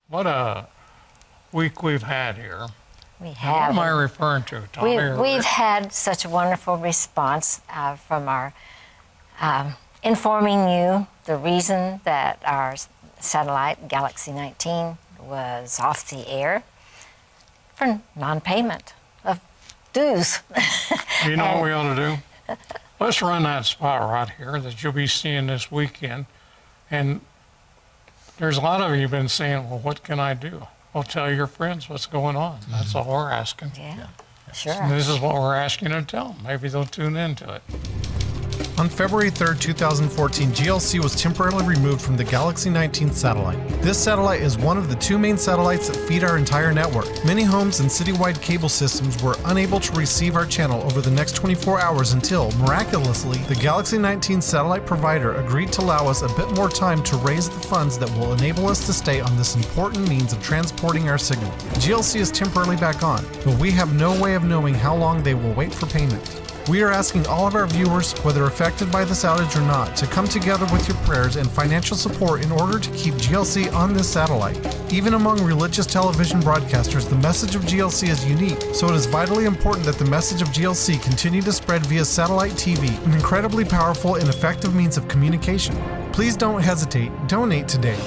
What a week we've had here. We What have. am I referring to, Tommy? We've had such a wonderful response from our informing you the reason that our satellite, Galaxy 19, was off the air for non-payment of dues. You know what we ought to do? Let's run that spot right here that you'll be seeing this weekend. And there's a lot of you been saying, well, what can I do? Well, tell your friends what's going on. That's all we're asking. Yeah, sure. And this is what we're asking you to tell them. Maybe they'll tune into it. On February 3rd, 2014, GLC was temporarily removed from the Galaxy 19 satellite. This satellite is one of the two main satellites that feed our entire network. Many homes and citywide cable systems were unable to receive our channel over the next 24 hours until, miraculously, the Galaxy 19 satellite provider agreed to allow us a bit more time to raise the funds that will enable us to stay on this important means of transporting our signal. GLC is temporarily back on, but we have no way of knowing how long they will wait for payment. We are asking all of our viewers, whether affected by this outage or not, to come together with your prayers and financial support in order to keep GLC on this satellite. Even among religious television broadcasters, the message of GLC is unique, so it is vitally important that the message of GLC continue to spread via satellite TV, an incredibly powerful and effective means of communication. Please don't hesitate. Donate today.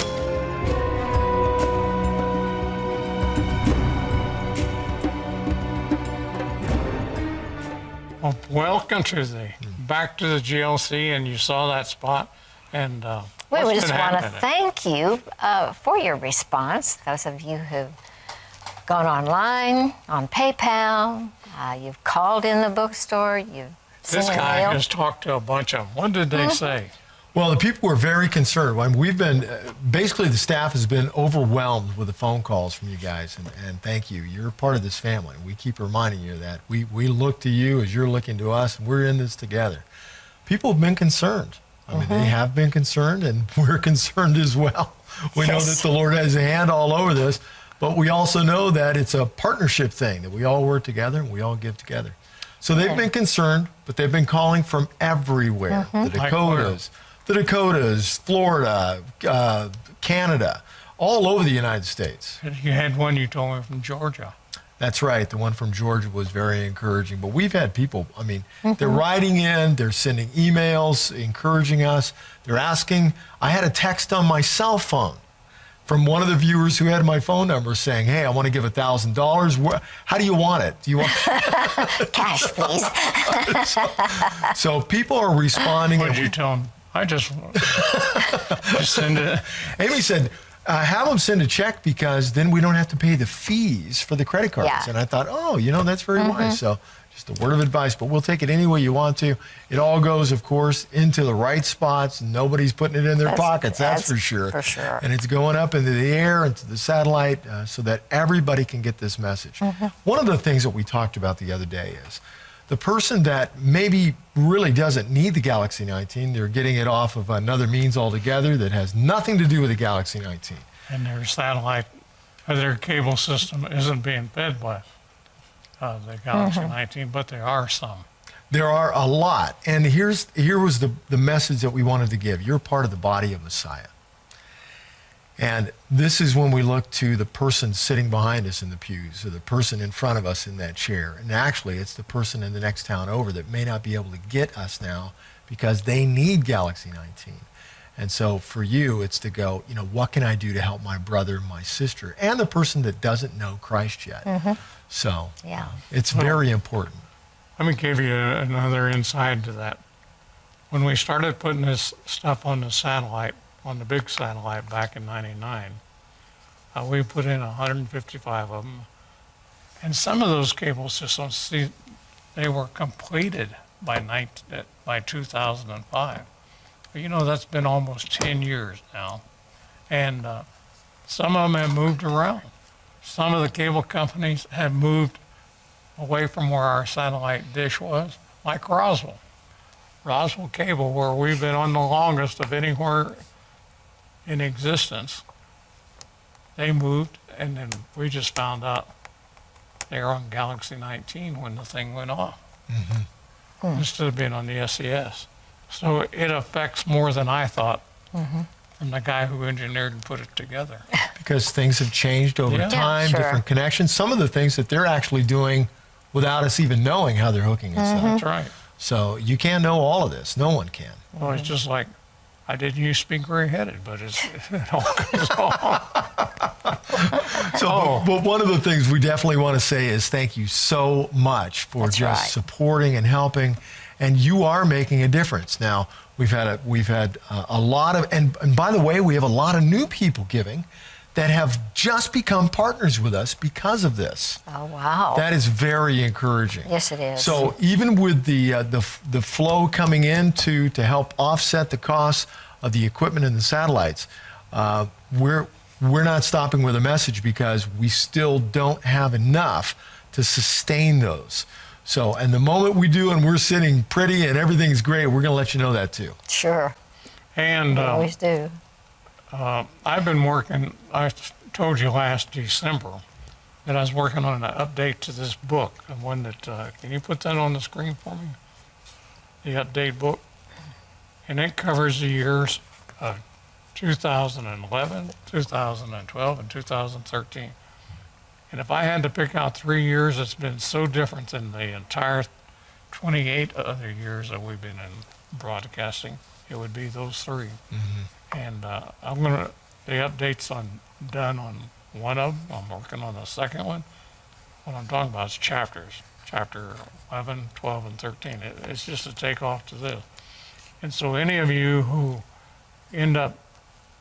Well, welcome to back to the GLC, and you saw that spot. And We just want to thank you for your response. Those of you who've gone online, on PayPal, you've called in the bookstore, you've seen This the guy mail. has talked to a bunch of them. What did they say? Well, the people were very concerned. I mean, we've been, basically the staff has been overwhelmed with the phone calls from you guys, and thank you. You're part of this family. We keep reminding you that. We look to you as you're looking to us, and we're in this together. People have been concerned. I mean, they have been concerned, and we're concerned as well. We know that the Lord has a hand all over this, but we also know that it's a partnership thing, that we all work together and we all give together. So they've been concerned, but they've been calling from everywhere. The Dakotas, Florida, Canada, all over the United States. You had one you told me from Georgia. That's right. The one from Georgia was very encouraging. But we've had people, I mean, they're writing in, they're sending emails, encouraging us. They're asking. I had a text on my cell phone from one of the viewers who had my phone number saying, hey, I want to give $1,000. How do you want it? Do you want Cash, please. So people are responding. What did you tell them? I just send it. Amy said, have them send a check because then we don't have to pay the fees for the credit cards. Yeah. And I thought, oh, you know, that's very wise. So just a word of advice, but we'll take it any way you want to. It all goes, of course, into the right spots. Nobody's putting it in their pockets, that's for sure. For sure. And it's going up into the air, into the satellite, so that everybody can get this message. One of the things that we talked about the other day is the person that maybe really doesn't need the Galaxy 19, they're getting it off of another means altogether that has nothing to do with the Galaxy 19. And their satellite, their cable system isn't being fed by the Galaxy 19, but there are some. There are a lot. And here was the message that we wanted to give. You're part of the body of Messiah. And this is when we look to the person sitting behind us in the pews, or the person in front of us in that chair. And actually, it's the person in the next town over that may not be able to get us now because they need Galaxy 19. And so for you, it's to go, you know, what can I do to help my brother, my sister, and the person that doesn't know Christ yet? So it's very important. Let me give you another insight to that. When we started putting this stuff on the satellite, on the big satellite back in '99, we put in 155 of them. And some of those cable systems, see, they were completed by 2005. You know, that's been almost 10 years now. And some of them have moved around. Some of the cable companies have moved away from where our satellite dish was, like Roswell. Roswell Cable, where we've been on the longest of anywhere in existence, they moved, and then we just found out they were on Galaxy 19 when the thing went off, instead of being on the SES. So it affects more than I thought. from the guy who engineered and put it together. Because things have changed over Yeah. time, Yeah, sure. different connections. Some of the things that they're actually doing without us even knowing how they're hooking us up. That's right. So you can't know all of this. No one can. Well, it's just like, I didn't use to be gray-headed, but it all comes off. So, but one of the things we definitely want to say is thank you so much for That's just right. supporting and helping, and you are making a difference. Now we've had a lot of, and by the way, we have a lot of new people giving that have just become partners with us because of this. Oh, wow. That is very encouraging. Yes, it is. So even with the flow coming in to help offset the costs of the equipment and the satellites, we're not stopping with a message because we still don't have enough to sustain those. So, and the moment we do and we're sitting pretty and everything's great, we're going to let you know that too. Sure. And We always do. I've been working, I told you last December that I was working on an update to this book, the one that, can you put that on the screen for me? The update book. And it covers the years of 2011, 2012, and 2013. And if I had to pick out 3 years that's been so different than the entire 28 other years that we've been in broadcasting, it would be those 3. And the updates done on one of them. I'm working on the second one. What I'm talking about is chapters, chapter 11, 12, and 13. It's just a takeoff to this. And so any of you who end up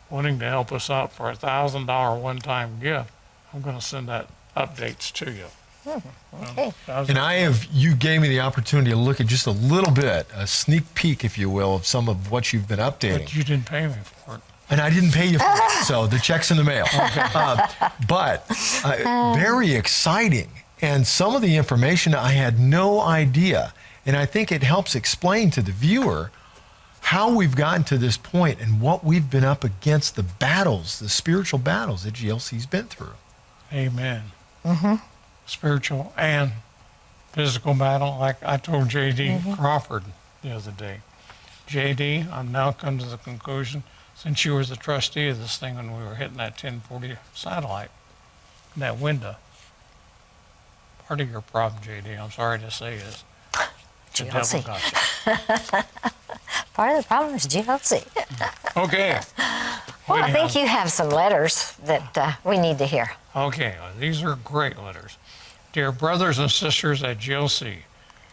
wanting to help us out for a $1,000 one-time gift, I'm going to send that updates to you. Okay. And you gave me the opportunity to look at just a little bit, a sneak peek, if you will, of some of what you've been updating. But you didn't pay me for it. And I didn't pay you for it, so the check's in the mail. But very exciting. And some of the information I had no idea. And I think it helps explain to the viewer how we've gotten to this point and what we've been up against, the battles, the spiritual battles that GLC's been through. Amen. Spiritual and physical battle, like I told J.D. Crawford the other day. J.D., I've now come to the conclusion, since you were the trustee of this thing when we were hitting that 1040 satellite, that window, part of your problem, J.D., I'm sorry to say, is the devil GLC. got you. Part of the problem is GLC. Okay. Well, I Anyhow. think you have some letters that we need to hear. Okay, these are great letters. Dear brothers and sisters at GLC,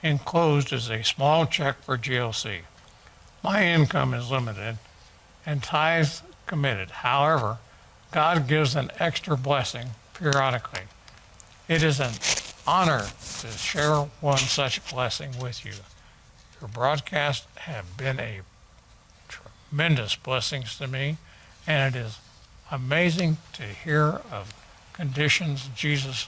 enclosed is a small check for GLC. My income is limited and tithes committed. However, God gives an extra blessing periodically. It is an honor to share one such blessing with you. Your broadcasts have been a tremendous blessings to me, and it is amazing to hear of conditions Jesus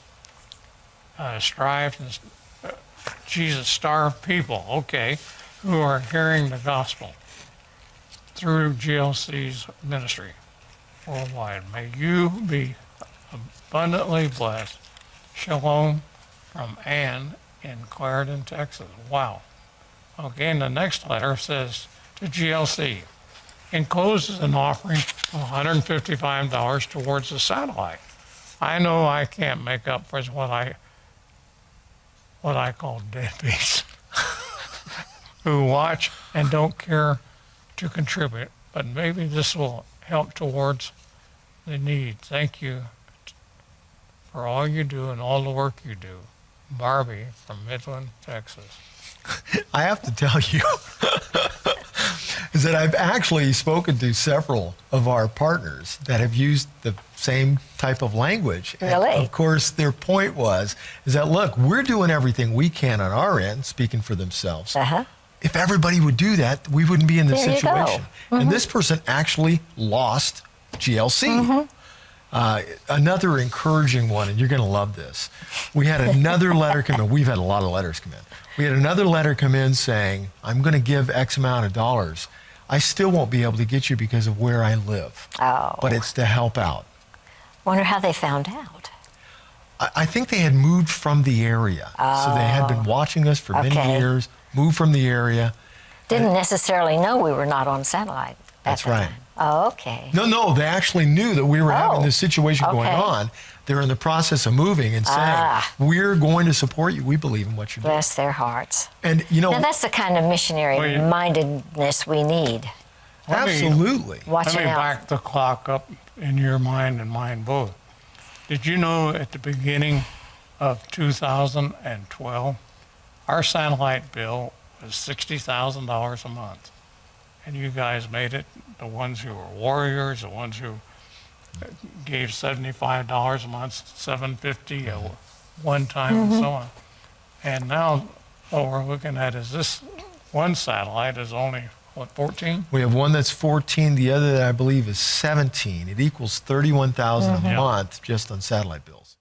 Jesus starved people, okay, who are hearing the gospel through GLC's ministry worldwide. May you be abundantly blessed. Shalom from Ann in Clarendon, Texas. Wow. Okay, and the next letter says to GLC, enclosed is an offering of $155 towards the satellite. I know I can't make up for what I call deadbeats who watch and don't care to contribute, but maybe this will help towards the need. Thank you for all you do and all the work you do. Barbie from Midland, Texas. I have to tell you is that I've actually spoken to several of our partners that have used the same type of language. Really? And of course, their point is that, look, we're doing everything we can on our end, speaking for themselves. If everybody would do that, we wouldn't be in this There you go. situation. And this person actually lost GLC. Another encouraging one, and you're going to love this. We had another letter come in. We've had a lot of letters come in. We had another letter come in saying, I'm going to give X amount of dollars. I still won't be able to get you because of where I live. Oh. But it's to help out. Wonder how they found out. I think they had moved from the area. So they had been watching us for many Okay. years, moved from the area. Didn't necessarily know we were not on satellite. That's right. Oh, okay. No, they actually knew that we were having Oh, this situation going okay. on. They're in the process of moving and saying, Ah. we're going to support you. We believe in what you're doing. Bless their hearts. And, you know, Now, that's the kind of missionary mindedness we need. absolutely. Watching Let me out. back the clock up in your mind and mine both. Did you know at the beginning of 2012, our satellite bill was $60,000 a month? And you guys made it, the ones who were warriors, the ones who gave $75 a month, $750 at one time, and so on. And now what we're looking at is this one satellite is only, what, 14? We have one that's 14. The other that I believe is 17. It equals 31,000 a month just on satellite bills.